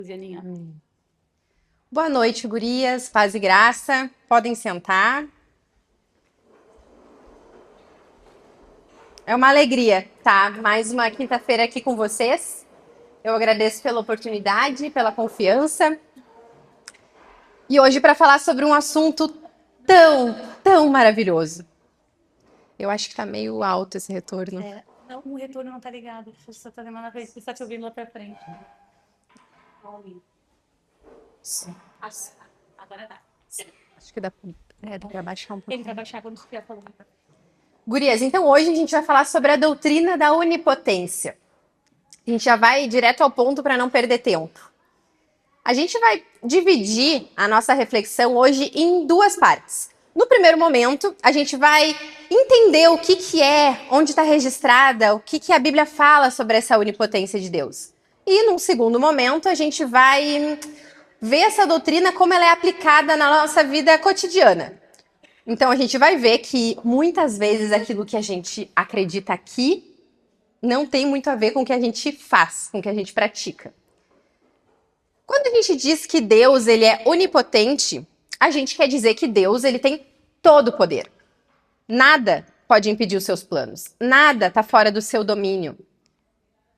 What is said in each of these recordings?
Lucianinha. Boa noite, gurias, paz e graça. Podem sentar. É uma alegria estar mais uma quinta-feira aqui com vocês. Eu agradeço pela oportunidade, pela confiança. E hoje para falar sobre um assunto tão maravilhoso. Eu acho que tá meio alto esse retorno. Não, o retorno não tá ligado. Você só tá demandando pra você tá te ouvindo lá pra frente. Agora tá. Acho que dá pra baixar um pouco. Ele vai baixar quando estiver falando. Gurias, então hoje a gente vai falar sobre a doutrina da onipotência. A gente já vai direto ao ponto para não perder tempo. A gente vai dividir a nossa reflexão hoje em duas partes. No primeiro momento, a gente vai entender o que é, onde está registrada, o que a Bíblia fala sobre essa onipotência de Deus. E num segundo momento, a gente vai ver essa doutrina como ela é aplicada na nossa vida cotidiana. Então a gente vai ver que muitas vezes aquilo que a gente acredita aqui não tem muito a ver com o que a gente faz, com o que a gente pratica. Quando a gente diz que Deus ele é onipotente, a gente quer dizer que Deus ele tem todo o poder. Nada pode impedir os seus planos. Nada está fora do seu domínio.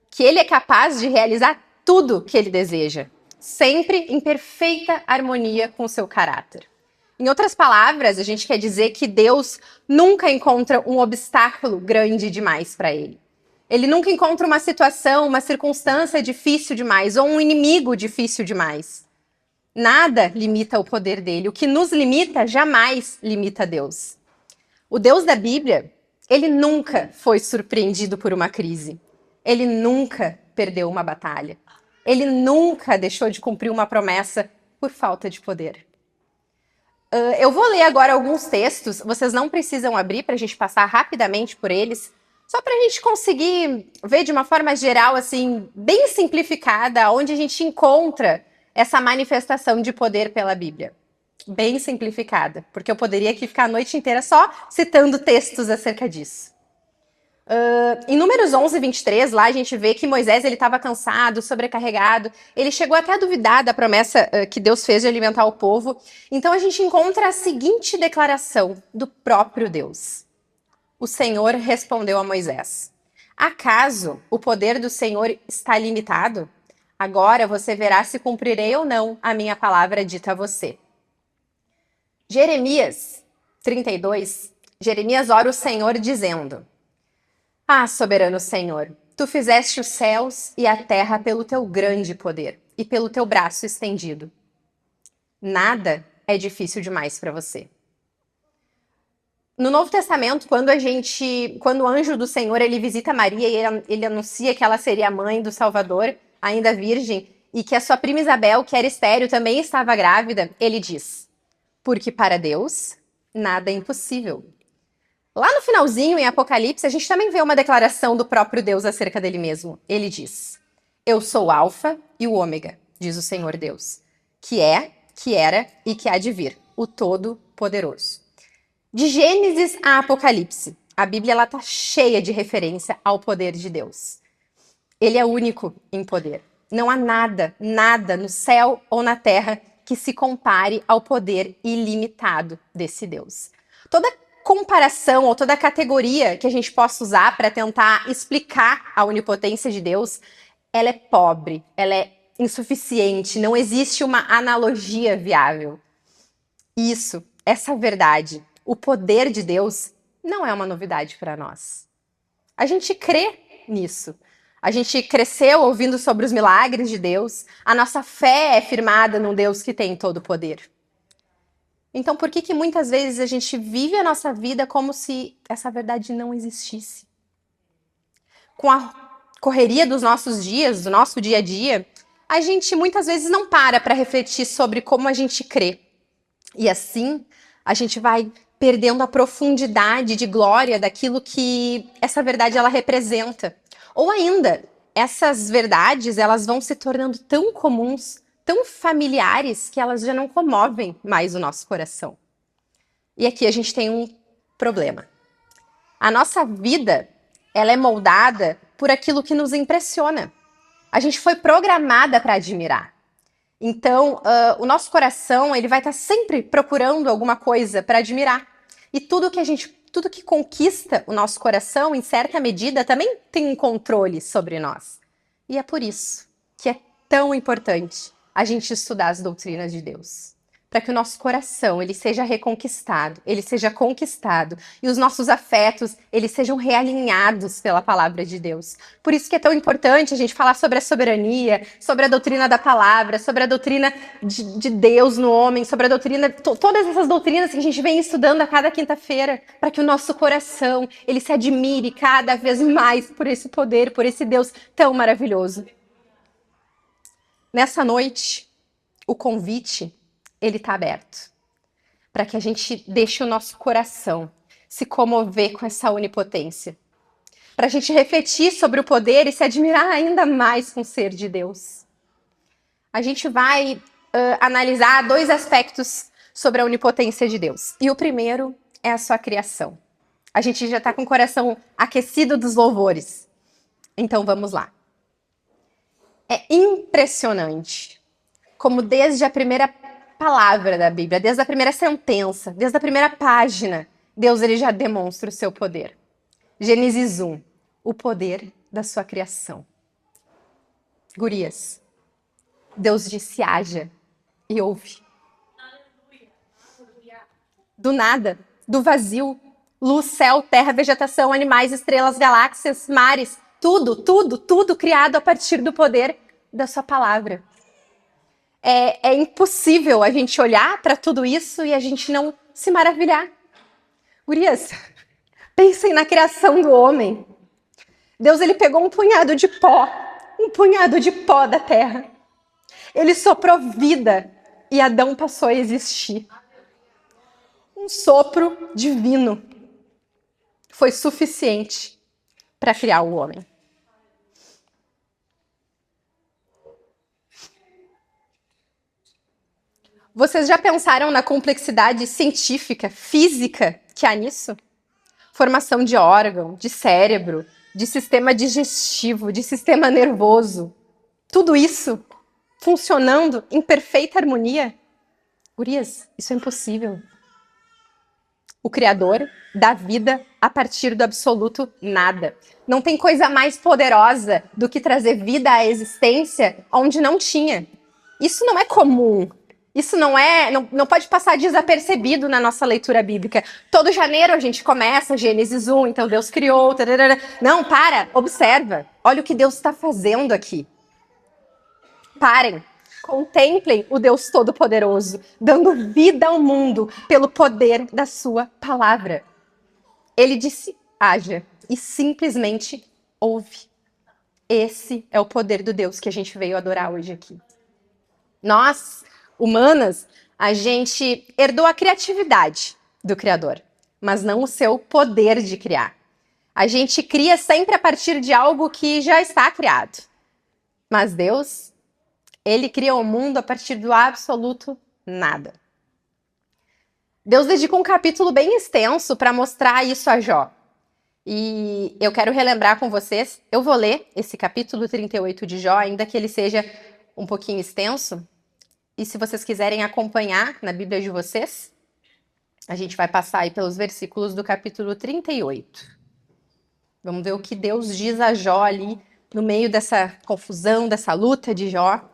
Que ele é capaz de realizar tudo que ele deseja, sempre em perfeita harmonia com o seu caráter. Em outras palavras, a gente quer dizer que Deus nunca encontra um obstáculo grande demais para ele. Ele nunca encontra uma situação, uma circunstância difícil demais ou um inimigo difícil demais. Nada limita o poder dele. O que nos limita jamais limita Deus. O Deus da Bíblia, ele nunca foi surpreendido por uma crise. Ele nunca perdeu uma batalha. Ele nunca deixou de cumprir uma promessa por falta de poder. Eu vou ler agora alguns textos, vocês não precisam abrir para a gente passar rapidamente por eles, só para a gente conseguir ver de uma forma geral, assim, bem simplificada, onde a gente encontra essa manifestação de poder pela Bíblia. Bem simplificada, porque eu poderia aqui ficar a noite inteira só citando textos acerca disso. Em Números 11, 23, lá a gente vê que Moisés estava cansado, sobrecarregado. Ele chegou até a duvidar da promessa que Deus fez de alimentar o povo. Então a gente encontra a seguinte declaração do próprio Deus. O Senhor respondeu a Moisés: acaso o poder do Senhor está limitado? Agora você verá se cumprirei ou não a minha palavra dita a você. Jeremias 32, Jeremias ora o Senhor dizendo: ah, soberano Senhor, tu fizeste os céus e a terra pelo teu grande poder e pelo teu braço estendido. Nada é difícil demais para você. No Novo Testamento, quando o anjo do Senhor ele visita Maria e ele anuncia que ela seria a mãe do Salvador, ainda virgem, e que a sua prima Isabel, que era estéril, também estava grávida, ele diz: porque para Deus nada é impossível. Lá no finalzinho, em Apocalipse, a gente também vê uma declaração do próprio Deus acerca dele mesmo. Ele diz: eu sou o Alfa e o Ômega, diz o Senhor Deus, que é, que era e que há de vir, o Todo-Poderoso. De Gênesis a Apocalipse, a Bíblia está cheia de referência ao poder de Deus. Ele é único em poder. Não há nada no céu ou na terra que se compare ao poder ilimitado desse Deus. Toda comparação ou toda categoria que a gente possa usar para tentar explicar a onipotência de Deus, ela é pobre, ela é insuficiente, não existe uma analogia viável. Isso, essa verdade, o poder de Deus, não é uma novidade para nós. A gente crê nisso. A gente cresceu ouvindo sobre os milagres de Deus, a nossa fé é firmada num Deus que tem todo o poder. Então, por que muitas vezes a gente vive a nossa vida como se essa verdade não existisse? Com a correria dos nossos dias, do nosso dia a dia, a gente muitas vezes não para refletir sobre como a gente crê. E assim, a gente vai perdendo a profundidade de glória daquilo que essa verdade ela representa. Ou ainda, essas verdades elas vão se tornando tão comuns, tão familiares, que elas já não comovem mais o nosso coração. E aqui a gente tem um problema. A nossa vida, ela é moldada por aquilo que nos impressiona. A gente foi programada para admirar. Então, o nosso coração, ele vai estar sempre procurando alguma coisa para admirar. E tudo que conquista o nosso coração, em certa medida, também tem um controle sobre nós. E é por isso que é tão importante a gente estudar as doutrinas de Deus. Para que o nosso coração, ele seja reconquistado, ele seja conquistado, e os nossos afetos, eles sejam realinhados pela palavra de Deus. Por isso que é tão importante a gente falar sobre a soberania, sobre a doutrina da palavra, sobre a doutrina de Deus no homem, sobre a doutrina, todas essas doutrinas que a gente vem estudando a cada quinta-feira, para que o nosso coração, ele se admire cada vez mais por esse poder, por esse Deus tão maravilhoso. Nessa noite, o convite, ele está aberto, para que a gente deixe o nosso coração se comover com essa onipotência, para a gente refletir sobre o poder e se admirar ainda mais com o ser de Deus. A gente vai analisar 2 aspectos sobre a onipotência de Deus. E o primeiro é a sua criação. A gente já está com o coração aquecido dos louvores. Então vamos lá. É impressionante como desde a primeira palavra da Bíblia, desde a primeira sentença, desde a primeira página, Deus ele já demonstra o seu poder. Gênesis 1, o poder da sua criação. Gurias, Deus disse haja e houve. Do nada, do vazio, luz, céu, terra, vegetação, animais, estrelas, galáxias, mares, tudo criado a partir do poder da sua palavra. É impossível a gente olhar para tudo isso e a gente não se maravilhar. Gurias, pensem na criação do homem. Deus ele pegou um punhado de pó da terra. Ele soprou vida e Adão passou a existir. Um sopro divino foi suficiente para criar o homem. Vocês já pensaram na complexidade científica, física que há nisso? Formação de órgão, de cérebro, de sistema digestivo, de sistema nervoso. Tudo isso funcionando em perfeita harmonia? Gurias, isso é impossível. O Criador dá vida a partir do absoluto nada. Não tem coisa mais poderosa do que trazer vida à existência onde não tinha. Isso não é comum. Isso não pode passar desapercebido na nossa leitura bíblica. Todo janeiro a gente começa Gênesis 1, então Deus criou. Tararara. Não, observa. Olha o que Deus está fazendo aqui. Parem, contemplem o Deus Todo-Poderoso, dando vida ao mundo pelo poder da sua palavra. Ele disse, haja, e simplesmente houve. Esse é o poder do Deus que a gente veio adorar hoje aqui. Nós, humanas, a gente herdou a criatividade do Criador, mas não o seu poder de criar. A gente cria sempre a partir de algo que já está criado. Mas Deus, ele cria o mundo a partir do absoluto nada. Deus dedica um capítulo bem extenso para mostrar isso a Jó. E eu quero relembrar com vocês, eu vou ler esse capítulo 38 de Jó, ainda que ele seja um pouquinho extenso. E se vocês quiserem acompanhar na Bíblia de vocês, a gente vai passar aí pelos versículos do capítulo 38. Vamos ver o que Deus diz a Jó ali, no meio dessa confusão, dessa luta de Jó.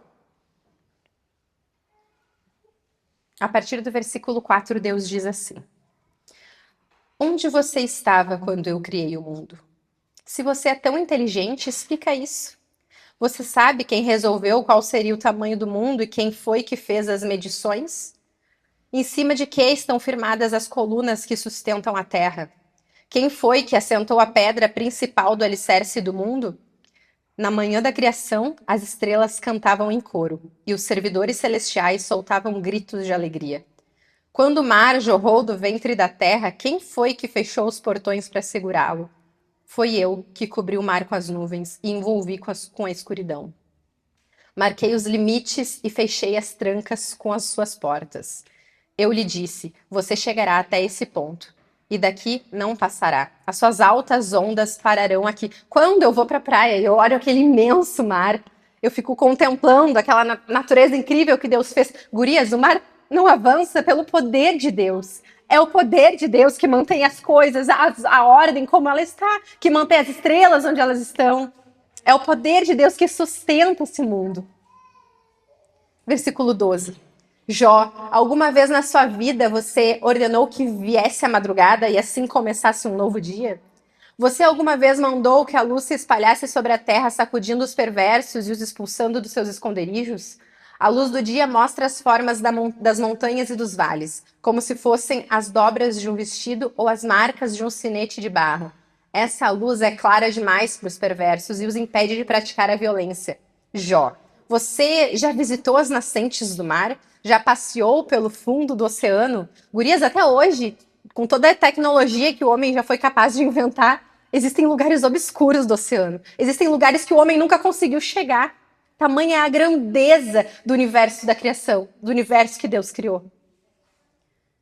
A partir do versículo 4, Deus diz assim: onde você estava quando eu criei o mundo? Se você é tão inteligente, explica isso. Você sabe quem resolveu qual seria o tamanho do mundo e quem foi que fez as medições? Em cima de que estão firmadas as colunas que sustentam a terra? Quem foi que assentou a pedra principal do alicerce do mundo? Na manhã da criação, as estrelas cantavam em coro, e os servidores celestiais soltavam gritos de alegria. Quando o mar jorrou do ventre da terra, quem foi que fechou os portões para segurá-lo? Foi eu que cobri o mar com as nuvens e envolvi com a escuridão. Marquei os limites e fechei as trancas com as suas portas. Eu lhe disse, você chegará até esse ponto, e daqui não passará. As suas altas ondas pararão aqui. Quando eu vou para a praia e eu olho aquele imenso mar, Eu fico contemplando aquela natureza incrível que Deus fez. Gurias, o mar não avança pelo poder de Deus. É o poder de Deus que mantém as coisas, a ordem como ela está, que mantém as estrelas onde elas estão. É o poder de Deus que sustenta esse mundo. Versículo 12. Jó, alguma vez na sua vida você ordenou que viesse a madrugada e assim começasse um novo dia? Você alguma vez mandou que a luz se espalhasse sobre a terra, sacudindo os perversos e os expulsando dos seus esconderijos? A luz do dia mostra as formas das montanhas e dos vales, como se fossem as dobras de um vestido ou as marcas de um sinete de barro. Essa luz é clara demais para os perversos e os impede de praticar a violência. Jó, você já visitou as nascentes do mar? Já passeou pelo fundo do oceano? Gurias, até hoje, com toda a tecnologia que o homem já foi capaz de inventar, existem lugares obscuros do oceano. Existem lugares que o homem nunca conseguiu chegar. Tamanha é a grandeza do universo da criação, do universo que Deus criou.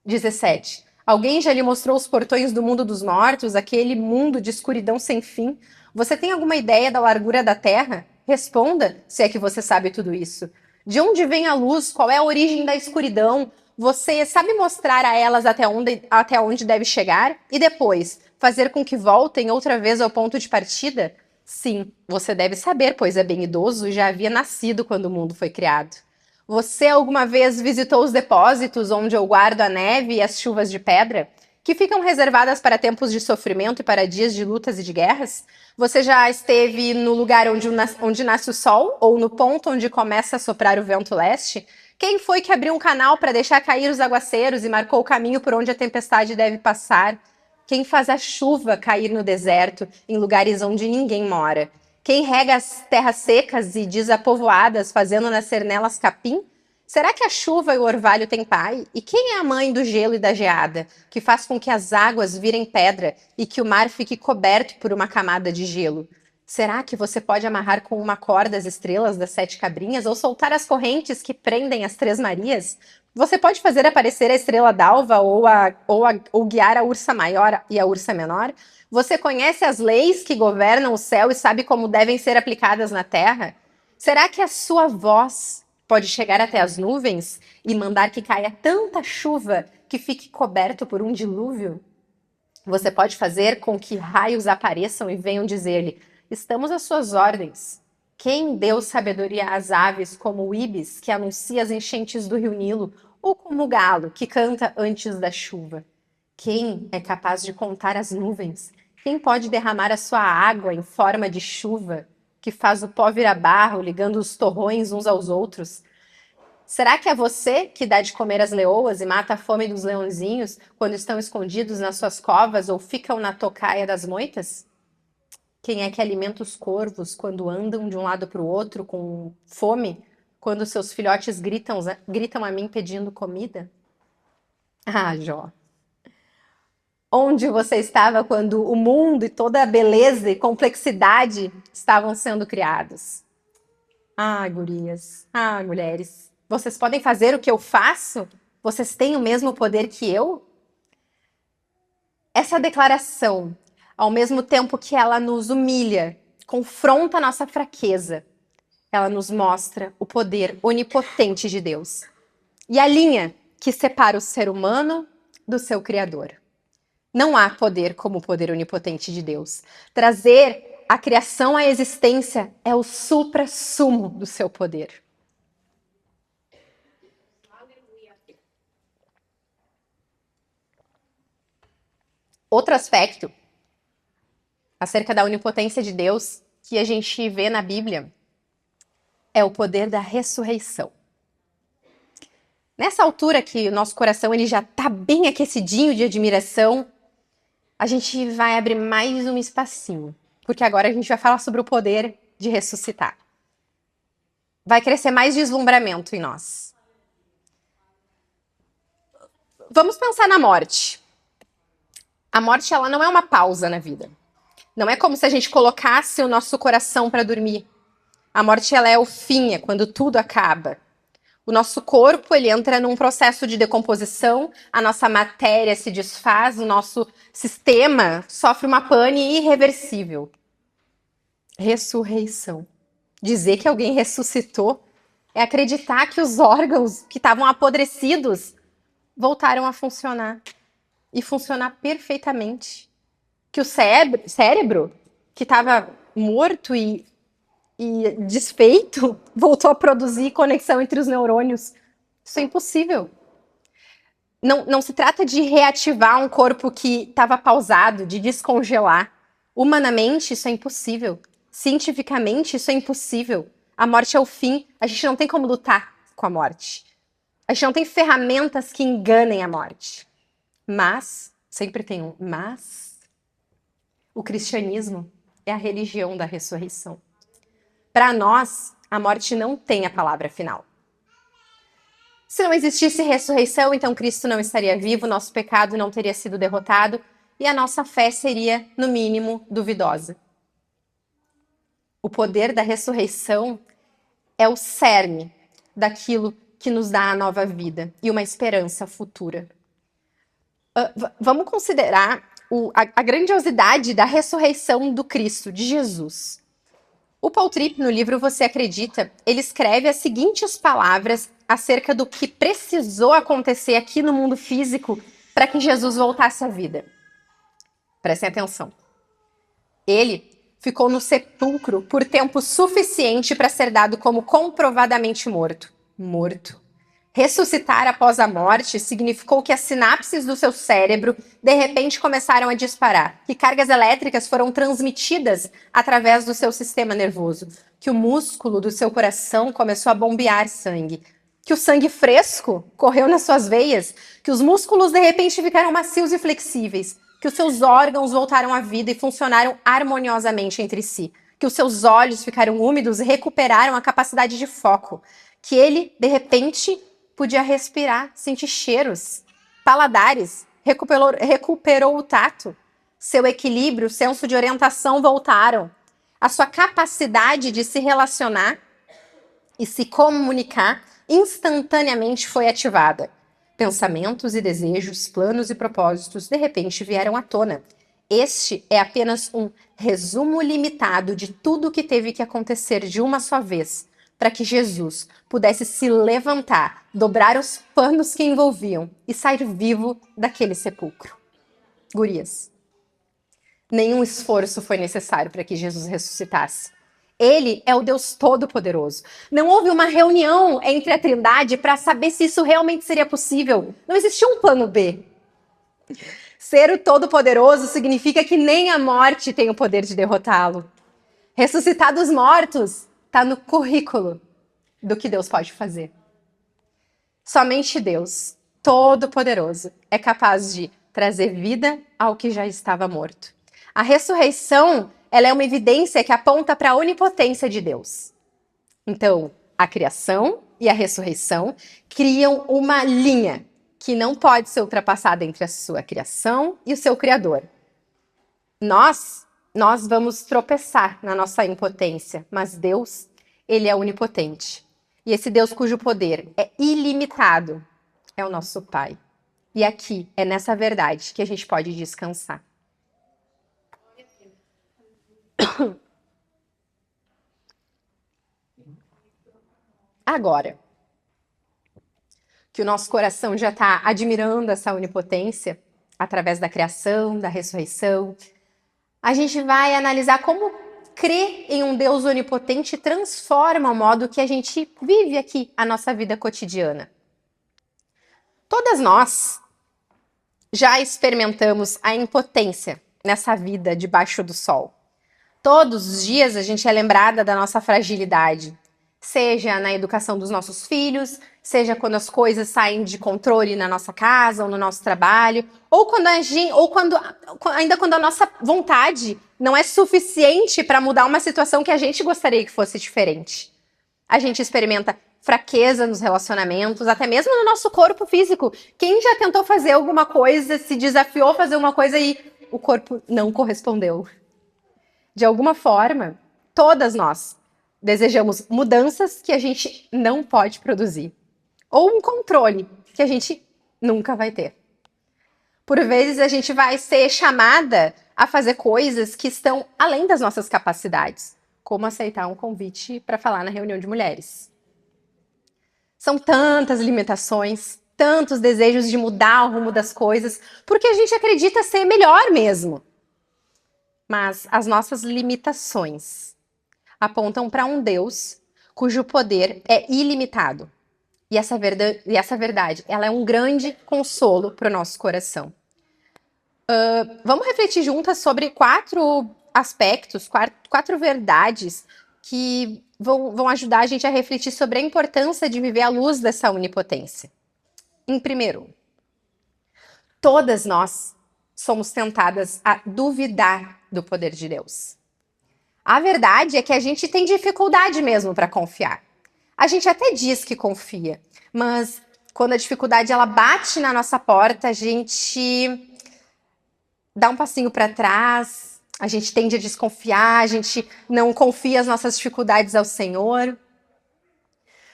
17. Alguém já lhe mostrou os portões do mundo dos mortos, aquele mundo de escuridão sem fim? Você tem alguma ideia da largura da Terra? Responda, se é que você sabe tudo isso. De onde vem a luz? Qual é a origem da escuridão? Você sabe mostrar a elas até onde deve chegar? E depois, fazer com que voltem outra vez ao ponto de partida? Sim, você deve saber, pois é bem idoso e já havia nascido quando o mundo foi criado. Você alguma vez visitou os depósitos onde eu guardo a neve e as chuvas de pedra, que ficam reservadas para tempos de sofrimento e para dias de lutas e de guerras? Você já esteve no lugar onde nasce o sol ou no ponto onde começa a soprar o vento leste? Quem foi que abriu um canal para deixar cair os aguaceiros e marcou o caminho por onde a tempestade deve passar? Quem faz a chuva cair no deserto, em lugares onde ninguém mora? Quem rega as terras secas e desapovoadas, fazendo nascer nelas capim? Será que a chuva e o orvalho têm pai? E quem é a mãe do gelo e da geada, que faz com que as águas virem pedra e que o mar fique coberto por uma camada de gelo? Será que você pode amarrar com uma corda as estrelas das 7 cabrinhas ou soltar as correntes que prendem as 3 Marias? Você pode fazer aparecer a estrela d'alva ou guiar a ursa maior e a ursa menor? Você conhece as leis que governam o céu e sabe como devem ser aplicadas na terra? Será que a sua voz pode chegar até as nuvens e mandar que caia tanta chuva que fique coberto por um dilúvio? Você pode fazer com que raios apareçam e venham dizer-lhe: estamos às suas ordens. Quem deu sabedoria às aves como o íbis, que anuncia as enchentes do rio Nilo, ou como o galo, que canta antes da chuva? Quem é capaz de contar as nuvens? Quem pode derramar a sua água em forma de chuva, que faz o pó virar barro, ligando os torrões uns aos outros? Será que é você que dá de comer às leoas e mata a fome dos leõezinhos quando estão escondidos nas suas covas ou ficam na tocaia das moitas? Quem é que alimenta os corvos quando andam de um lado para o outro com fome, quando seus filhotes gritam a mim pedindo comida? Ah, Jó. Onde você estava quando o mundo e toda a beleza e complexidade estavam sendo criados? Ah, gurias. Ah, mulheres. Vocês podem fazer o que eu faço? Vocês têm o mesmo poder que eu? Essa declaração, ao mesmo tempo que ela nos humilha, confronta a nossa fraqueza, ela nos mostra o poder onipotente de Deus e a linha que separa o ser humano do seu Criador. Não há poder como o poder onipotente de Deus. Trazer a criação à existência é o suprassumo do seu poder. Outro aspecto acerca da onipotência de Deus que a gente vê na Bíblia é o poder da ressurreição. Nessa altura que o nosso coração ele já está bem aquecidinho de admiração, a gente vai abrir mais um espacinho, porque agora a gente vai falar sobre o poder de ressuscitar. Vai crescer mais deslumbramento em nós. Vamos pensar na morte. A morte ela não é uma pausa na vida. Não é como se a gente colocasse o nosso coração para dormir. A morte ela é o fim, é quando tudo acaba. O nosso corpo ele entra num processo de decomposição, a nossa matéria se desfaz, o nosso sistema sofre uma pane irreversível. Ressurreição. Dizer que alguém ressuscitou é acreditar que os órgãos que estavam apodrecidos voltaram a funcionar e funcionar perfeitamente. Que o cérebro que estava morto e desfeito voltou a produzir conexão entre os neurônios. Isso é impossível. Não se trata de reativar um corpo que estava pausado, de descongelar. Humanamente, isso é impossível. Cientificamente, isso é impossível. A morte é o fim. A gente não tem como lutar com a morte. A gente não tem ferramentas que enganem a morte. Mas, sempre tem um mas, o cristianismo é a religião da ressurreição. Para nós, a morte não tem a palavra final. Se não existisse ressurreição, então Cristo não estaria vivo, nosso pecado não teria sido derrotado e a nossa fé seria, no mínimo, duvidosa. O poder da ressurreição é o cerne daquilo que nos dá a nova vida e uma esperança futura. Vamos considerar a grandiosidade da ressurreição do Cristo, de Jesus. O Paul Tripp, no livro Você Acredita, ele escreve as seguintes palavras acerca do que precisou acontecer aqui no mundo físico para que Jesus voltasse à vida. Prestem atenção. Ele ficou no sepulcro por tempo suficiente para ser dado como comprovadamente morto. Ressuscitar após a morte significou que as sinapses do seu cérebro de repente começaram a disparar, que cargas elétricas foram transmitidas através do seu sistema nervoso, que o músculo do seu coração começou a bombear sangue, que o sangue fresco correu nas suas veias, que os músculos de repente ficaram macios e flexíveis, que os seus órgãos voltaram à vida e funcionaram harmoniosamente entre si, que os seus olhos ficaram úmidos e recuperaram a capacidade de foco, que ele, de repente, podia respirar, sentir cheiros, paladares, recuperou o tato, seu equilíbrio, senso de orientação voltaram, a sua capacidade de se relacionar e se comunicar instantaneamente foi ativada. Pensamentos e desejos, planos e propósitos de repente vieram à tona. Este é apenas um resumo limitado de tudo o que teve que acontecer de uma só vez, para que Jesus pudesse se levantar, dobrar os panos que envolviam e sair vivo daquele sepulcro. Gurias, nenhum esforço foi necessário para que Jesus ressuscitasse. Ele é o Deus Todo-Poderoso. Não houve uma reunião entre a Trindade para saber se isso realmente seria possível. Não existia um plano B. Ser o Todo-Poderoso significa que nem a morte tem o poder de derrotá-lo. Ressuscitar dos mortos está no currículo do que Deus pode fazer. Somente Deus, Todo-Poderoso, é capaz de trazer vida ao que já estava morto. A ressurreição, ela é uma evidência que aponta para a onipotência de Deus. Então, a criação e a ressurreição criam uma linha que não pode ser ultrapassada entre a sua criação e o seu Criador. Nós vamos tropeçar na nossa impotência, mas Deus, ele é onipotente. E esse Deus cujo poder é ilimitado é o nosso Pai. E aqui, é nessa verdade que a gente pode descansar. Agora, que o nosso coração já está admirando essa onipotência, através da criação, da ressurreição, a gente vai analisar como crer em um Deus onipotente transforma o modo que a gente vive aqui a nossa vida cotidiana. Todas nós já experimentamos a impotência nessa vida debaixo do sol. Todos os dias a gente é lembrada da nossa fragilidade, seja na educação dos nossos filhos, seja quando as coisas saem de controle na nossa casa ou no nosso trabalho, ou quando a nossa vontade não é suficiente para mudar uma situação que a gente gostaria que fosse diferente. A gente experimenta fraqueza nos relacionamentos, até mesmo no nosso corpo físico. Quem já tentou fazer alguma coisa, se desafiou a fazer uma coisa e o corpo não correspondeu? De alguma forma, todas nós desejamos mudanças que a gente não pode produzir. Ou um controle que a gente nunca vai ter. Por vezes a gente vai ser chamada a fazer coisas que estão além das nossas capacidades. como aceitar um convite para falar na reunião de mulheres. São tantas limitações, tantos desejos de mudar o rumo das coisas, porque a gente acredita ser melhor mesmo. Mas as nossas limitações apontam para um Deus cujo poder é ilimitado. E essa verdade, ela é um grande consolo para o nosso coração. Vamos refletir juntas sobre 4 aspectos, 4 verdades que vão ajudar a gente a refletir sobre a importância de viver à luz dessa onipotência. Em primeiro, todas nós somos tentadas a duvidar do poder de Deus. A verdade é que a gente tem dificuldade mesmo para confiar. A gente até diz que confia, mas quando a dificuldade ela bate na nossa porta, a gente dá um passinho para trás, a gente tende a desconfiar, a gente não confia as nossas dificuldades ao Senhor.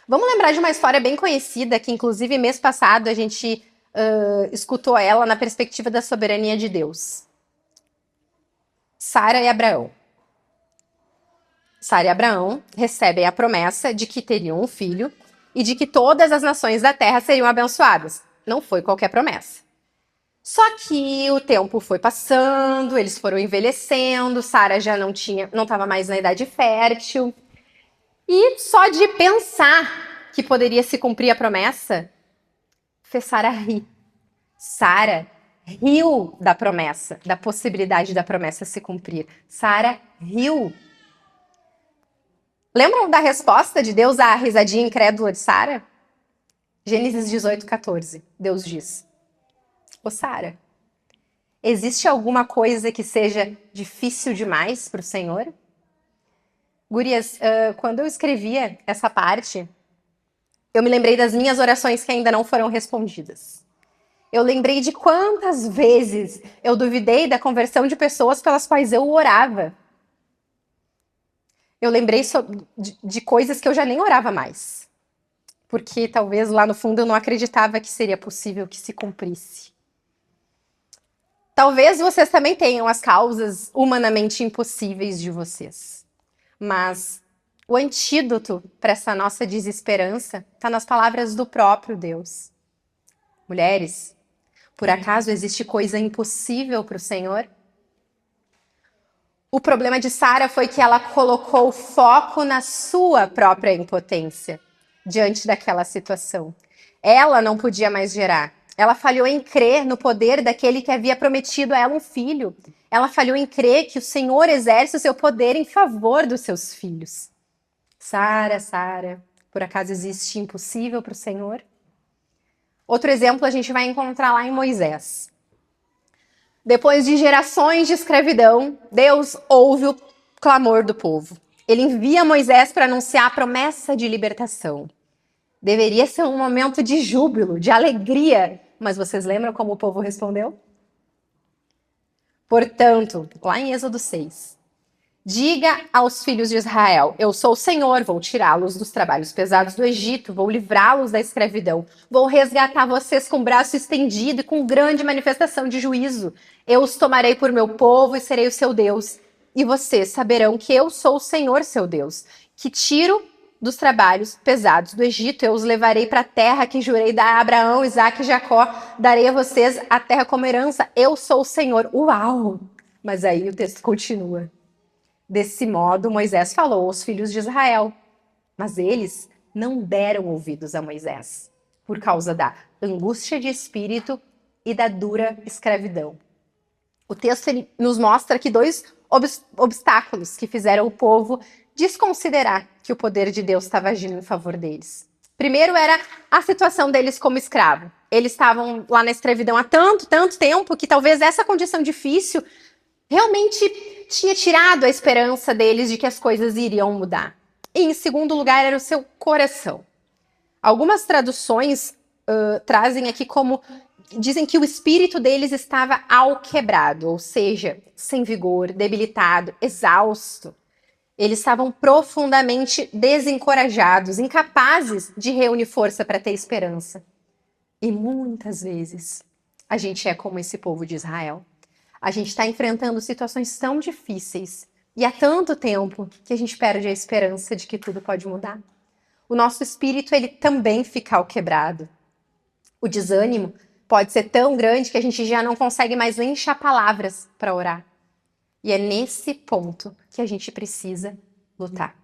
Vamos lembrar de uma história bem conhecida, que inclusive mês passado a gente escutou ela na perspectiva da soberania de Deus. Sara e Abraão. Sara e Abraão recebem a promessa de que teriam um filho e de que todas as nações da terra seriam abençoadas. Não foi qualquer promessa. Só que o tempo foi passando, eles foram envelhecendo, Sara já não estava mais na idade fértil. E só de pensar que poderia se cumprir a promessa, fez Sara rir. Sara riu da promessa, da possibilidade da promessa se cumprir. Sara riu. Lembram da resposta de Deus à risadinha incrédula de Sara? Gênesis 18:14. Deus diz: Ô Sara, existe alguma coisa que seja difícil demais para o Senhor? Gurias, quando eu escrevia essa parte, eu me lembrei das minhas orações que ainda não foram respondidas. Eu lembrei de quantas vezes eu duvidei da conversão de pessoas pelas quais eu orava. Eu lembrei de coisas que eu já nem orava mais. Porque talvez lá no fundo eu não acreditava que seria possível que se cumprisse. Talvez vocês também tenham as causas humanamente impossíveis de vocês. Mas o antídoto para essa nossa desesperança está nas palavras do próprio Deus. Mulheres, por acaso existe coisa impossível para o Senhor? O problema de Sara foi que ela colocou foco na sua própria impotência diante daquela situação. Ela não podia mais gerar. Ela falhou em crer no poder daquele que havia prometido a ela um filho. Ela falhou em crer que o Senhor exerce o seu poder em favor dos seus filhos. Sara, por acaso existe impossível para o Senhor? Outro exemplo a gente vai encontrar lá em Moisés. Depois de gerações de escravidão, Deus ouve o clamor do povo. Ele envia Moisés para anunciar a promessa de libertação. Deveria ser um momento de júbilo, de alegria. Mas vocês lembram como o povo respondeu? Portanto, lá em Êxodo 6, diga aos filhos de Israel: eu sou o Senhor, vou tirá-los dos trabalhos pesados do Egito, vou livrá-los da escravidão, vou resgatar vocês com o braço estendido e com grande manifestação de juízo. Eu os tomarei por meu povo e serei o seu Deus. E vocês saberão que eu sou o Senhor, seu Deus, que tiro dos trabalhos pesados do Egito. Eu os levarei para a terra que jurei dar a Abraão, Isaque e Jacó. Darei a vocês a terra como herança. Eu sou o Senhor. Uau! Mas aí o texto continua. Desse modo, Moisés falou aos filhos de Israel, mas eles não deram ouvidos a Moisés, por causa da angústia de espírito e da dura escravidão. O texto ele nos mostra aqui 2 obstáculos que fizeram o povo desconsiderar que o poder de Deus estava agindo em favor deles. Primeiro era a situação deles como escravo. Eles estavam lá na escravidão há tanto tempo que talvez essa condição difícil realmente tinha tirado a esperança deles de que as coisas iriam mudar. E em segundo lugar era o seu coração. Algumas traduções trazem aqui como dizem que o espírito deles estava alquebrado, ou seja, sem vigor, debilitado, exausto. Eles estavam profundamente desencorajados, incapazes de reunir força para ter esperança. E muitas vezes a gente é como esse povo de Israel. A gente está enfrentando situações tão difíceis, E há tanto tempo que a gente perde a esperança de que tudo pode mudar. O nosso espírito, ele também fica quebrado. O desânimo pode ser tão grande que a gente já não consegue mais nem achar palavras para orar. E é nesse ponto que a gente precisa lutar.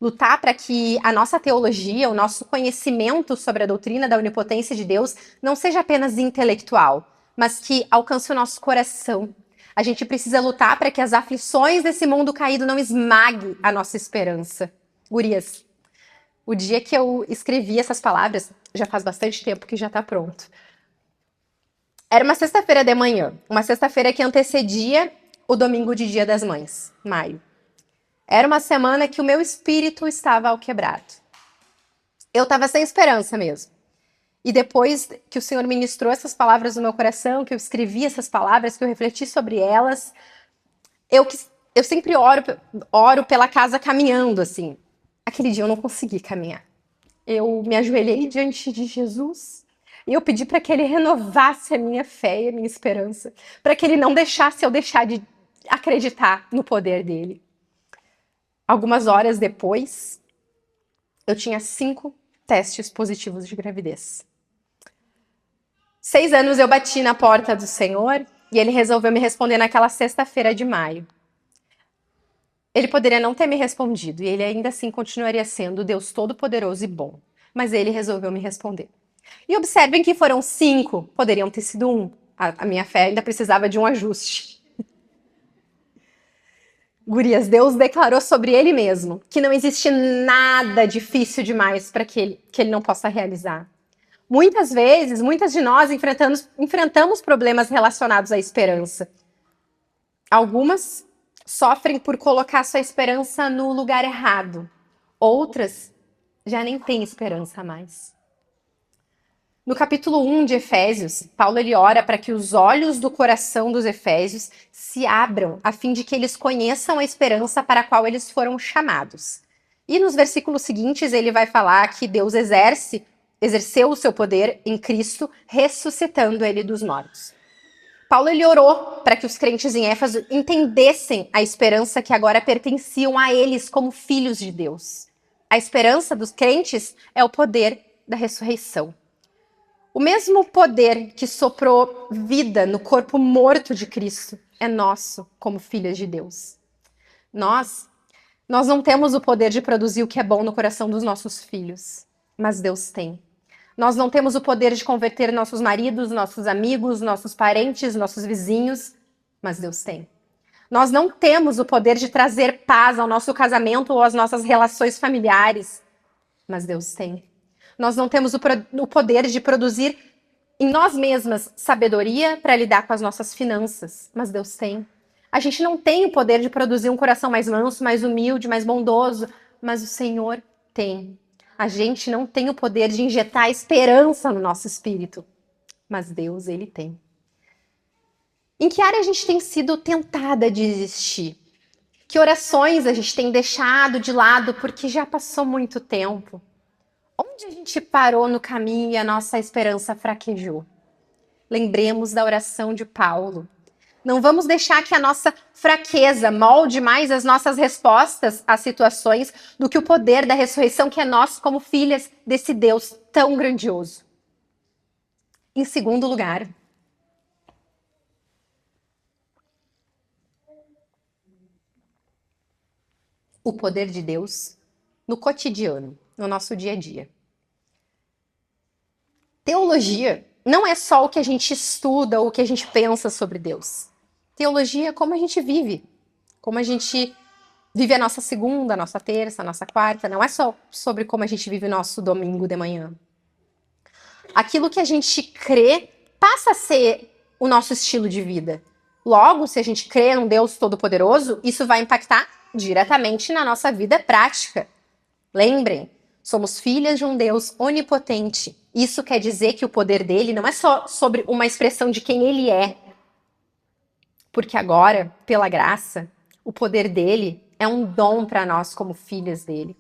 Lutar para que a nossa teologia, o nosso conhecimento sobre a doutrina da onipotência de Deus não seja apenas intelectual, mas que alcance o nosso coração. A gente precisa lutar para que as aflições desse mundo caído não esmaguem a nossa esperança. Gurias, o dia que eu escrevi essas palavras, já faz bastante tempo que já está pronto. Era uma sexta-feira de manhã, uma sexta-feira que antecedia o domingo de Dia das Mães, maio. Era uma semana que o meu espírito estava alquebrado. Eu estava sem esperança mesmo. E depois que o Senhor ministrou essas palavras no meu coração, que eu escrevi essas palavras, que eu refleti sobre elas, eu sempre oro pela casa caminhando, assim. Aquele dia eu não consegui caminhar. Eu me ajoelhei diante de Jesus e eu pedi para que Ele renovasse a minha fé e a minha esperança, para que Ele não deixasse eu deixar de acreditar no poder dEle. Algumas horas depois, eu tinha 5 testes positivos de gravidez. 6 anos eu bati na porta do Senhor e Ele resolveu me responder naquela sexta-feira de maio. Ele poderia não ter me respondido e Ele ainda assim continuaria sendo Deus Todo-Poderoso e bom. Mas Ele resolveu me responder. E observem que foram 5, poderiam ter sido 1. A minha fé ainda precisava de um ajuste. Gurias, Deus declarou sobre Ele mesmo que não existe nada difícil demais para que ele não possa realizar. Muitas vezes, muitas de nós enfrentamos problemas relacionados à esperança. Algumas sofrem por colocar sua esperança no lugar errado. Outras já nem têm esperança mais. No capítulo 1 de Efésios, Paulo ele ora para que os olhos do coração dos efésios se abram, a fim de que eles conheçam a esperança para a qual eles foram chamados. E nos versículos seguintes ele vai falar que Deus exerceu o seu poder em Cristo, ressuscitando ele dos mortos. Paulo ele orou para que os crentes em Éfeso entendessem a esperança que agora pertenciam a eles como filhos de Deus. A esperança dos crentes é o poder da ressurreição. O mesmo poder que soprou vida no corpo morto de Cristo é nosso como filhas de Deus. Nós não temos o poder de produzir o que é bom no coração dos nossos filhos, mas Deus tem. Nós não temos o poder de converter nossos maridos, nossos amigos, nossos parentes, nossos vizinhos, mas Deus tem. Nós não temos o poder de trazer paz ao nosso casamento ou às nossas relações familiares, mas Deus tem. Nós não temos o poder de produzir em nós mesmas sabedoria para lidar com as nossas finanças, mas Deus tem. A gente não tem o poder de produzir um coração mais manso, mais humilde, mais bondoso, mas o Senhor tem. A gente não tem o poder de injetar esperança no nosso espírito, mas Deus, Ele tem. Em que área a gente tem sido tentada a desistir? Que orações a gente tem deixado de lado porque já passou muito tempo? Onde a gente parou no caminho e a nossa esperança fraquejou? Lembremos da oração de Paulo. Não vamos deixar que a nossa fraqueza molde mais as nossas respostas às situações do que o poder da ressurreição que é nosso como filhas desse Deus tão grandioso. Em segundo lugar, o poder de Deus no cotidiano, no nosso dia a dia. Teologia não é só o que a gente estuda ou o que a gente pensa sobre Deus. Teologia é como a gente vive. Como a gente vive a nossa segunda, a nossa terça, a nossa quarta. Não é só sobre como a gente vive o nosso domingo de manhã. Aquilo que a gente crê passa a ser o nosso estilo de vida. Logo, se a gente crê num Deus todo-poderoso, isso vai impactar diretamente na nossa vida prática. Lembrem, somos filhas de um Deus onipotente. Isso quer dizer que o poder dele não é só sobre uma expressão de quem ele é. Porque agora, pela graça, o poder dele é um dom para nós como filhas dele.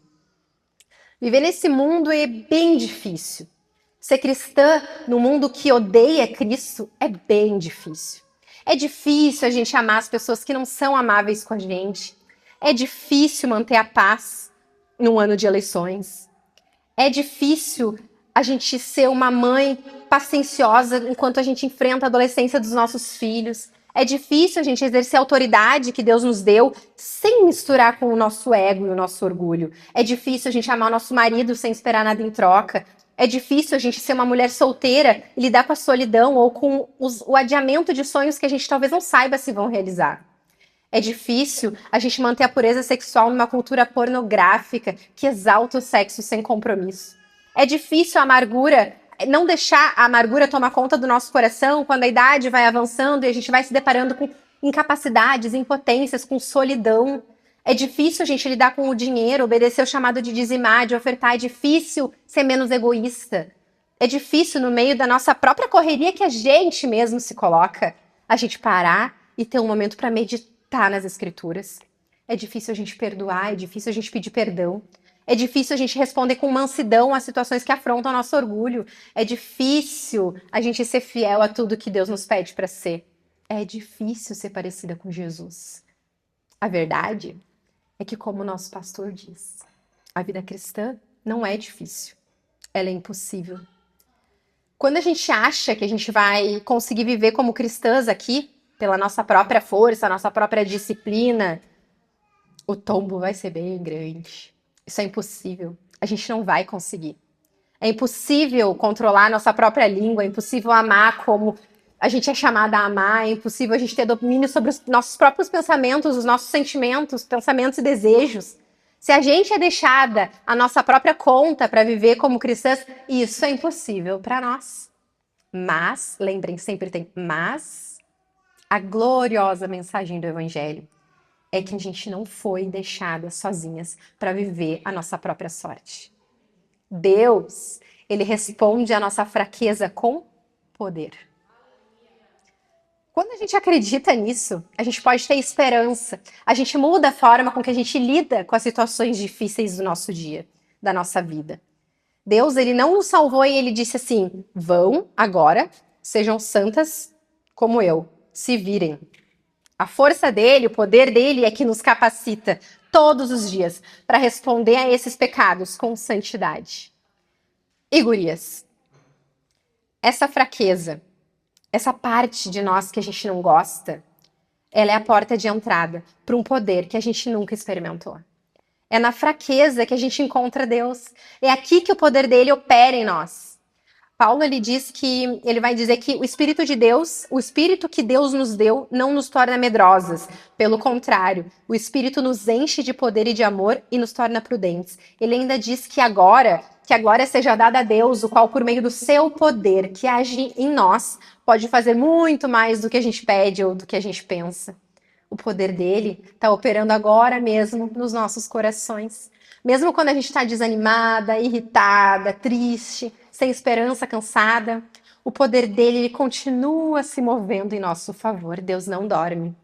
Viver nesse mundo é bem difícil. Ser cristã num mundo que odeia Cristo é bem difícil. É difícil a gente amar as pessoas que não são amáveis com a gente. É difícil manter a paz num ano de eleições. É difícil a gente ser uma mãe pacienciosa enquanto a gente enfrenta a adolescência dos nossos filhos. É difícil a gente exercer a autoridade que Deus nos deu sem misturar com o nosso ego e o nosso orgulho. É difícil a gente amar o nosso marido sem esperar nada em troca. É difícil a gente ser uma mulher solteira e lidar com a solidão ou com o adiamento de sonhos que a gente talvez não saiba se vão realizar. É difícil a gente manter a pureza sexual numa cultura pornográfica que exalta o sexo sem compromisso. É difícil a amargura, não deixar a amargura tomar conta do nosso coração quando a idade vai avançando e a gente vai se deparando com incapacidades, impotências, com solidão. É difícil a gente lidar com o dinheiro, obedecer o chamado de dizimar, de ofertar. É difícil ser menos egoísta. É difícil, no meio da nossa própria correria que a gente mesmo se coloca, a gente parar e ter um momento para meditar nas escrituras. É difícil a gente perdoar, é difícil a gente pedir perdão. É difícil a gente responder com mansidão às situações que afrontam o nosso orgulho. É difícil a gente ser fiel a tudo que Deus nos pede para ser. É difícil ser parecida com Jesus. A verdade é que, como o nosso pastor diz, a vida cristã não é difícil. Ela é impossível. Quando a gente acha que a gente vai conseguir viver como cristãs aqui, pela nossa própria força, nossa própria disciplina, o tombo vai ser bem grande. Isso é impossível. A gente não vai conseguir. É impossível controlar a nossa própria língua, é impossível amar como a gente é chamada a amar, é impossível a gente ter domínio sobre os nossos próprios pensamentos, os nossos sentimentos, pensamentos e desejos. Se a gente é deixada a nossa própria conta para viver como cristãs, isso é impossível para nós. Mas, lembrem, sempre tem mas, a gloriosa mensagem do Evangelho é que a gente não foi deixada sozinhas para viver a nossa própria sorte. Deus, ele responde à nossa fraqueza com poder. Quando a gente acredita nisso, a gente pode ter esperança. A gente muda a forma com que a gente lida com as situações difíceis do nosso dia, da nossa vida. Deus, ele não nos salvou e ele disse assim: vão agora, sejam santas como eu, se virem. A força dele, o poder dele é que nos capacita todos os dias para responder a esses pecados com santidade. E gurias, essa fraqueza, essa parte de nós que a gente não gosta, ela é a porta de entrada para um poder que a gente nunca experimentou. É na fraqueza que a gente encontra Deus. É aqui que o poder dele opera em nós. Paulo, ele vai dizer que o Espírito de Deus, o Espírito que Deus nos deu, não nos torna medrosas. Pelo contrário, o Espírito nos enche de poder e de amor e nos torna prudentes. Ele ainda diz que agora, que a glória seja dada a Deus, o qual, por meio do seu poder, que age em nós, pode fazer muito mais do que a gente pede ou do que a gente pensa. O poder dele está operando agora mesmo nos nossos corações. Mesmo quando a gente está desanimada, irritada, triste, sem esperança, cansada, o poder dele ele continua se movendo em nosso favor. Deus não dorme.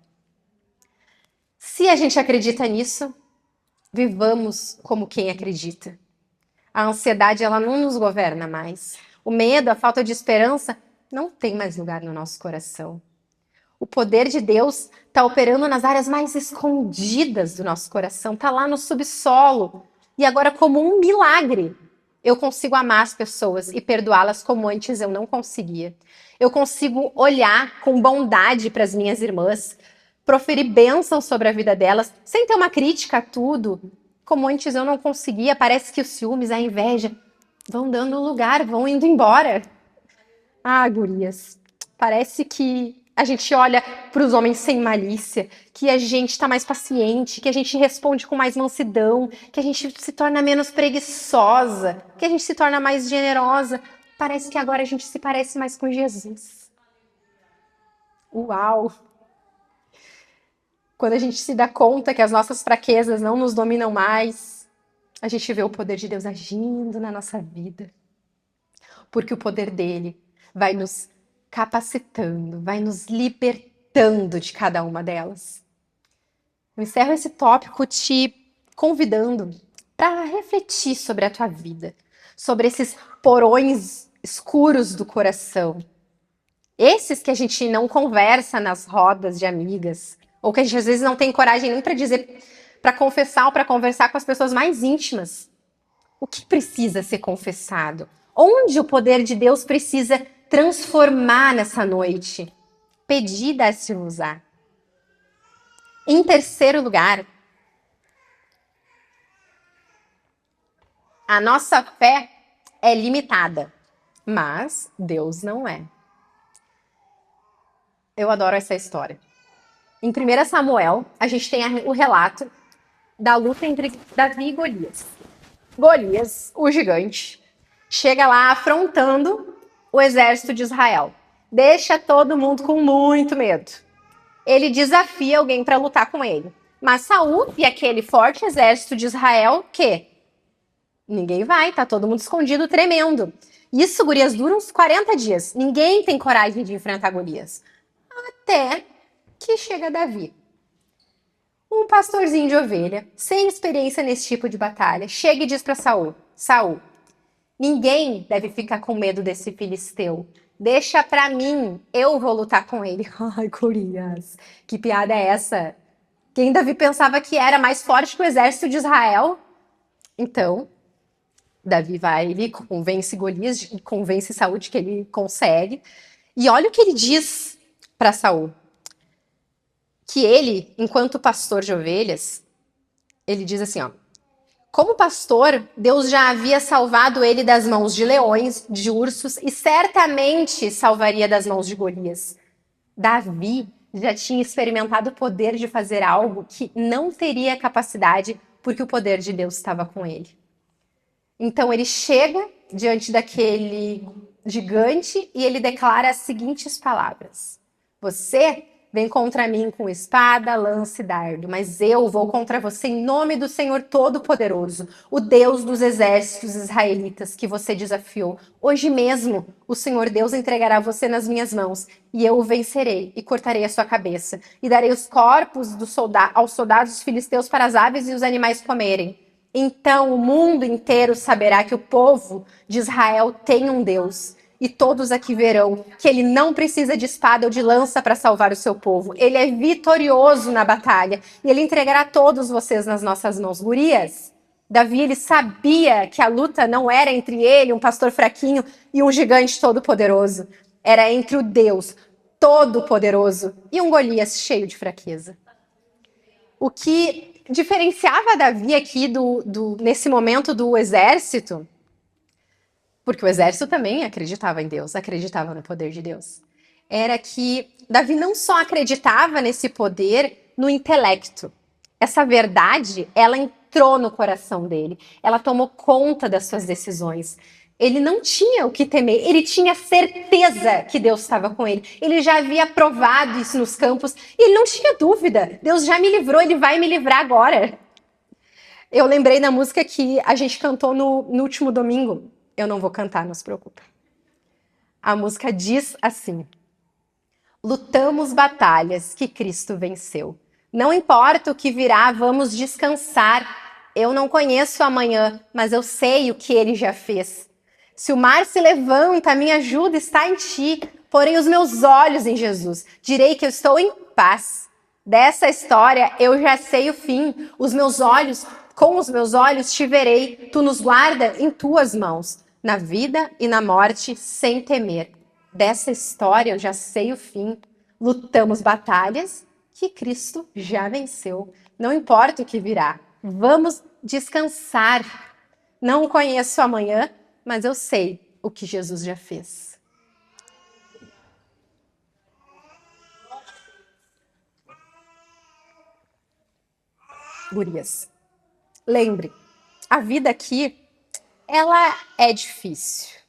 Se a gente acredita nisso, vivamos como quem acredita. A ansiedade ela não nos governa mais. O medo, a falta de esperança não tem mais lugar no nosso coração. O poder de Deus está operando nas áreas mais escondidas do nosso coração, está lá no subsolo. E agora, como um milagre, eu consigo amar as pessoas e perdoá-las como antes eu não conseguia. Eu consigo olhar com bondade para as minhas irmãs, proferir bênçãos sobre a vida delas, sem ter uma crítica a tudo, como antes eu não conseguia. Parece que os ciúmes, a inveja vão dando lugar, vão indo embora. Ah, gurias, parece que a gente olha para os homens sem malícia, que a gente está mais paciente, que a gente responde com mais mansidão, que a gente se torna menos preguiçosa, que a gente se torna mais generosa. Parece que agora a gente se parece mais com Jesus. Uau! Quando a gente se dá conta que as nossas fraquezas não nos dominam mais, a gente vê o poder de Deus agindo na nossa vida. Porque o poder dele vai nos capacitando, vai nos libertando de cada uma delas. Eu encerro esse tópico te convidando para refletir sobre a tua vida, sobre esses porões escuros do coração. Esses que a gente não conversa nas rodas de amigas, ou que a gente às vezes não tem coragem nem para dizer para confessar ou para conversar com as pessoas mais íntimas. O que precisa ser confessado? Onde o poder de Deus precisa transformar nessa noite? Pedi, dar-se-vos-á. Em terceiro lugar, a nossa fé é limitada, mas Deus não é. Eu adoro essa história. Em 1 Samuel, a gente tem o relato da luta entre Davi e Golias. Golias, o gigante, chega lá afrontando o exército de Israel. Deixa todo mundo com muito medo. Ele desafia alguém para lutar com ele. Mas Saul e aquele forte exército de Israel, que ninguém vai, tá todo mundo escondido, tremendo. Isso, gurias, dura uns 40 dias. Ninguém tem coragem de enfrentar Golias. Até que chega Davi. Um pastorzinho de ovelha, sem experiência nesse tipo de batalha, chega e diz para Saul: Saul, ninguém deve ficar com medo desse filisteu. Deixa pra mim, eu vou lutar com ele. Ai, gurias, que piada é essa? Quem Davi pensava que era mais forte que o exército de Israel? Então, Davi vai, ele convence Golias, convence Saul de que ele consegue. E olha o que ele diz para Saul. Que ele, enquanto pastor de ovelhas, ele diz assim, ó: como pastor, Deus já havia salvado ele das mãos de leões, de ursos e certamente salvaria das mãos de Golias. Davi já tinha experimentado o poder de fazer algo que não teria capacidade porque o poder de Deus estava com ele. Então ele chega diante daquele gigante e ele declara as seguintes palavras: você vem contra mim com espada, lança e dardo, mas eu vou contra você em nome do Senhor Todo-Poderoso, o Deus dos exércitos israelitas que você desafiou. Hoje mesmo o Senhor Deus entregará você nas minhas mãos e eu o vencerei e cortarei a sua cabeça e darei os corpos aos soldados filisteus para as aves e os animais comerem. Então o mundo inteiro saberá que o povo de Israel tem um Deus. E todos aqui verão que ele não precisa de espada ou de lança para salvar o seu povo. Ele é vitorioso na batalha. E ele entregará todos vocês nas nossas mãos. Gurias, Davi, ele sabia que a luta não era entre ele, um pastor fraquinho, e um gigante todo-poderoso. Era entre o Deus todo-poderoso e um Golias cheio de fraqueza. O que diferenciava Davi aqui nesse momento do exército, porque o exército também acreditava em Deus, acreditava no poder de Deus, era que Davi não só acreditava nesse poder no intelecto. Essa verdade, ela entrou no coração dele, ela tomou conta das suas decisões. Ele não tinha o que temer, ele tinha certeza que Deus estava com ele. Ele já havia provado isso nos campos e ele não tinha dúvida. Deus já me livrou, ele vai me livrar agora. Eu lembrei da música que a gente cantou no último domingo. Eu não vou cantar, não se preocupe. A música diz assim: lutamos batalhas que Cristo venceu. Não importa o que virá, vamos descansar. Eu não conheço o amanhã, mas eu sei o que ele já fez. Se o mar se levanta, a minha ajuda está em ti. Porém os meus olhos em Jesus. Direi que eu estou em paz. Dessa história eu já sei o fim. Com os meus olhos te verei. Tu nos guarda em tuas mãos, na vida e na morte, sem temer. Dessa história eu já sei o fim. Lutamos batalhas que Cristo já venceu. Não importa o que virá. Vamos descansar. Não conheço amanhã, mas eu sei o que Jesus já fez. Gurias, lembre, a vida aqui, ela é difícil.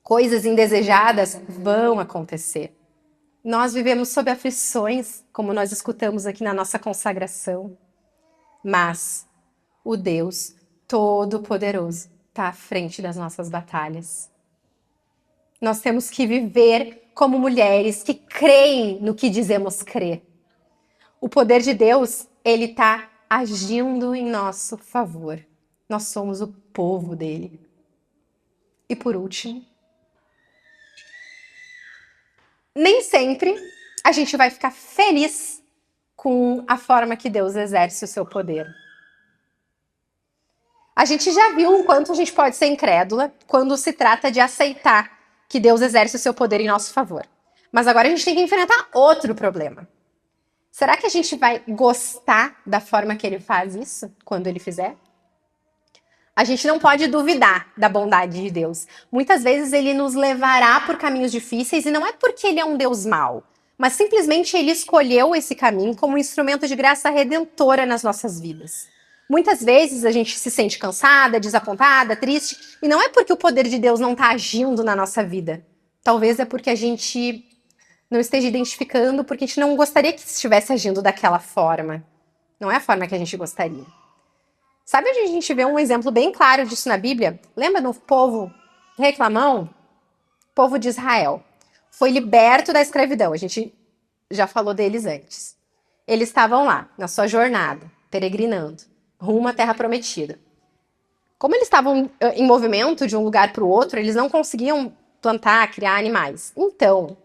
Coisas indesejadas vão acontecer. Nós vivemos sob aflições, como nós escutamos aqui na nossa consagração. Mas o Deus Todo-Poderoso está à frente das nossas batalhas. Nós temos que viver como mulheres que creem no que dizemos crer. O poder de Deus, ele está agindo em nosso favor. Nós somos o povo dele. E por último, nem sempre a gente vai ficar feliz com a forma que Deus exerce o seu poder. A gente já viu o quanto a gente pode ser incrédula quando se trata de aceitar que Deus exerce o seu poder em nosso favor. Mas agora a gente tem que enfrentar outro problema. Será que a gente vai gostar da forma que ele faz isso quando ele fizer? A gente não pode duvidar da bondade de Deus. Muitas vezes ele nos levará por caminhos difíceis e não é porque ele é um Deus mau, mas simplesmente ele escolheu esse caminho como um instrumento de graça redentora nas nossas vidas. Muitas vezes a gente se sente cansada, desapontada, triste, e não é porque o poder de Deus não está agindo na nossa vida. Talvez é porque a gente não esteja identificando, porque a gente não gostaria que estivesse agindo daquela forma. Não é a forma que a gente gostaria. Sabe onde a gente vê um exemplo bem claro disso na Bíblia? Lembra do povo reclamão? O povo de Israel foi liberto da escravidão. A gente já falou deles antes. Eles estavam lá, na sua jornada, peregrinando, rumo à Terra Prometida. Como eles estavam em movimento de um lugar para o outro, eles não conseguiam plantar, criar animais. Então,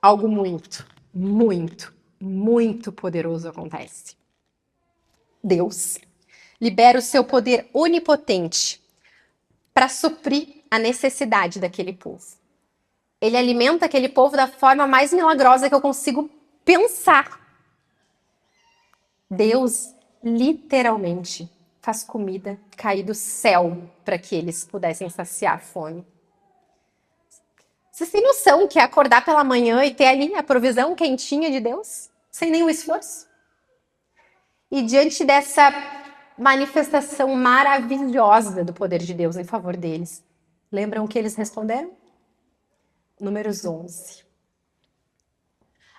algo muito, muito, muito poderoso acontece. Deus libera o seu poder onipotente para suprir a necessidade daquele povo. Ele alimenta aquele povo da forma mais milagrosa que eu consigo pensar. Deus literalmente faz comida cair do céu para que eles pudessem saciar a fome. Vocês têm noção que é acordar pela manhã e ter ali a provisão quentinha de Deus? Sem nenhum esforço? E diante dessa manifestação maravilhosa do poder de Deus em favor deles, lembram o que eles responderam? Números 11.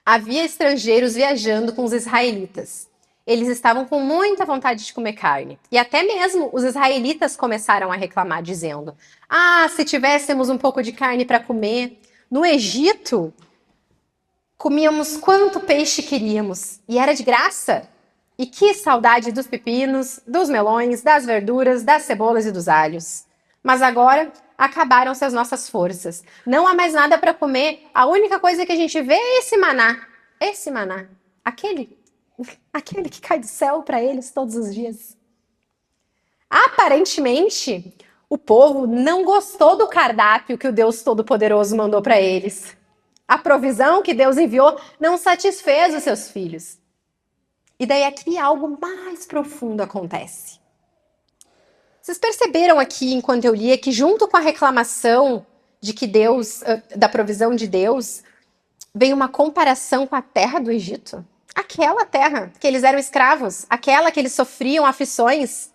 Havia estrangeiros viajando com os israelitas. Eles estavam com muita vontade de comer carne. E até mesmo os israelitas começaram a reclamar, dizendo: Ah, se tivéssemos um pouco de carne para comer. No Egito, comíamos quanto peixe queríamos. E era de graça. E que saudade dos pepinos, dos melões, das verduras, das cebolas e dos alhos. Mas agora acabaram-se as nossas forças. Não há mais nada para comer. A única coisa que a gente vê é esse maná. Esse maná. Aquele que cai do céu para eles todos os dias. Aparentemente, o povo não gostou do cardápio que o Deus Todo-Poderoso mandou para eles. A provisão que Deus enviou não satisfez os seus filhos. E daí aqui algo mais profundo acontece. Vocês perceberam aqui, enquanto eu lia, que junto com a reclamação de que Deus, da provisão de Deus, vem uma comparação com a terra do Egito? Aquela terra que eles eram escravos, aquela que eles sofriam aflições.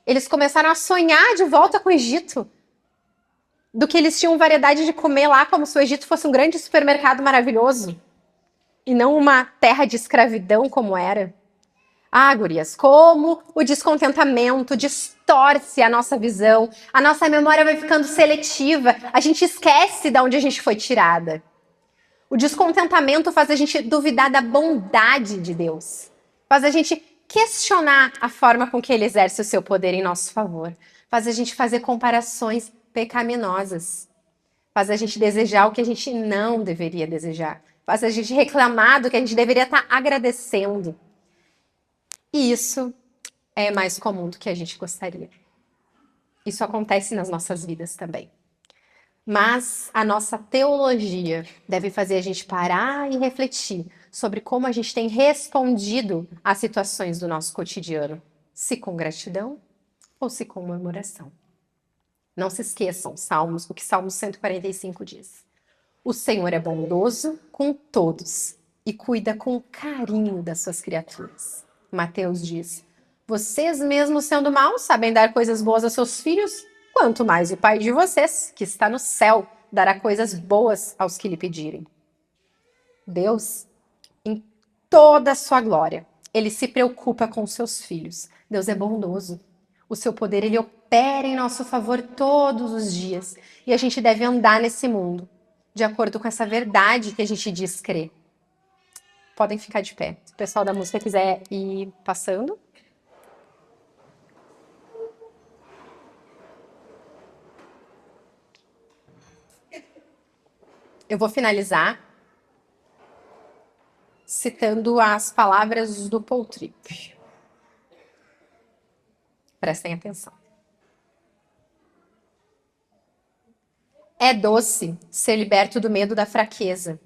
Eles começaram a sonhar de volta com o Egito. Do que eles tinham variedade de comer lá, como se o Egito fosse um grande supermercado maravilhoso. E não uma terra de escravidão como era. Ah, gurias, como o descontentamento distorce a nossa visão, a nossa memória vai ficando seletiva, a gente esquece de onde a gente foi tirada. O descontentamento faz a gente duvidar da bondade de Deus, faz a gente questionar a forma com que ele exerce o seu poder em nosso favor, faz a gente fazer comparações pecaminosas, faz a gente desejar o que a gente não deveria desejar, faz a gente reclamar do que a gente deveria estar agradecendo. E isso é mais comum do que a gente gostaria. Isso acontece nas nossas vidas também. Mas a nossa teologia deve fazer a gente parar e refletir sobre como a gente tem respondido às situações do nosso cotidiano. Se com gratidão ou se com murmuração. Não se esqueçam, o que Salmo 145 diz. O Senhor é bondoso com todos e cuida com carinho das suas criaturas. Mateus diz, vocês mesmos sendo maus sabem dar coisas boas aos seus filhos, quanto mais o Pai de vocês, que está no céu, dará coisas boas aos que lhe pedirem. Deus, em toda a sua glória, ele se preocupa com os seus filhos. Deus é bondoso. O seu poder, ele opera em nosso favor todos os dias. E a gente deve andar nesse mundo, de acordo com essa verdade que a gente diz crer. Podem ficar de pé. Se o pessoal da música quiser ir passando. Eu vou finalizar citando as palavras do Paul Tripp. Prestem atenção. É doce ser liberto do medo da fraqueza.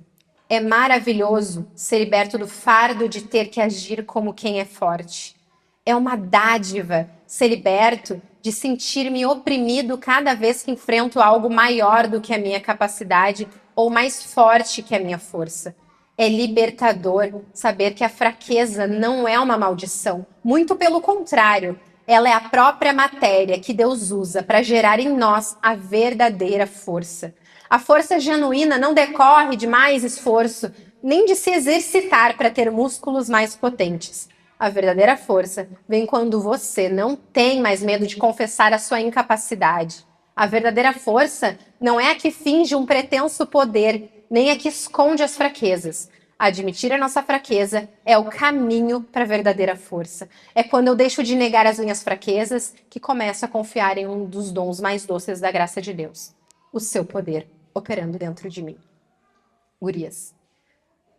É maravilhoso ser liberto do fardo de ter que agir como quem é forte. É uma dádiva ser liberto de sentir-me oprimido cada vez que enfrento algo maior do que a minha capacidade ou mais forte que a minha força. É libertador saber que a fraqueza não é uma maldição. Muito pelo contrário, ela é a própria matéria que Deus usa para gerar em nós a verdadeira força. A força genuína não decorre de mais esforço, nem de se exercitar para ter músculos mais potentes. A verdadeira força vem quando você não tem mais medo de confessar a sua incapacidade. A verdadeira força não é a que finge um pretenso poder, nem a que esconde as fraquezas. Admitir a nossa fraqueza é o caminho para a verdadeira força. É quando eu deixo de negar as minhas fraquezas que começo a confiar em um dos dons mais doces da graça de Deus. O seu poder operando dentro de mim. Gurias,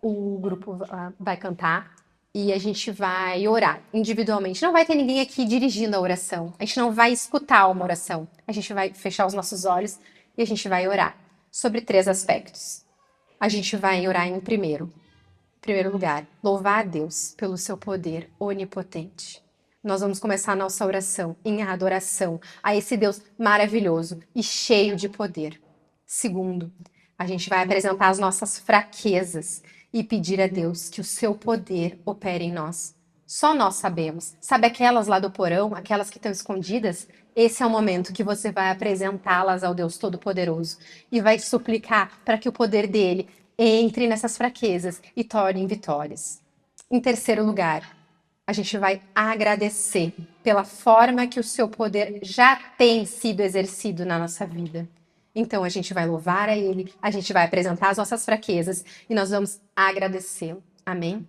o grupo vai cantar e a gente vai orar individualmente. Não vai ter ninguém aqui dirigindo a oração. A gente não vai escutar uma oração. A gente vai fechar os nossos olhos e a gente vai orar sobre 3 aspectos. A gente vai orar em primeiro lugar, louvar a Deus pelo seu poder onipotente. Nós vamos começar a nossa oração em adoração a esse Deus maravilhoso e cheio de poder. Segundo, a gente vai apresentar as nossas fraquezas e pedir a Deus que o seu poder opere em nós. Só nós sabemos. Sabe aquelas lá do porão, aquelas que estão escondidas? Esse é o momento que você vai apresentá-las ao Deus Todo-Poderoso e vai suplicar para que o poder dele entre nessas fraquezas e torne em vitórias. Em terceiro lugar, a gente vai agradecer pela forma que o seu poder já tem sido exercido na nossa vida. Então a gente vai louvar a ele, a gente vai apresentar as nossas fraquezas e nós vamos agradecê-lo. Amém?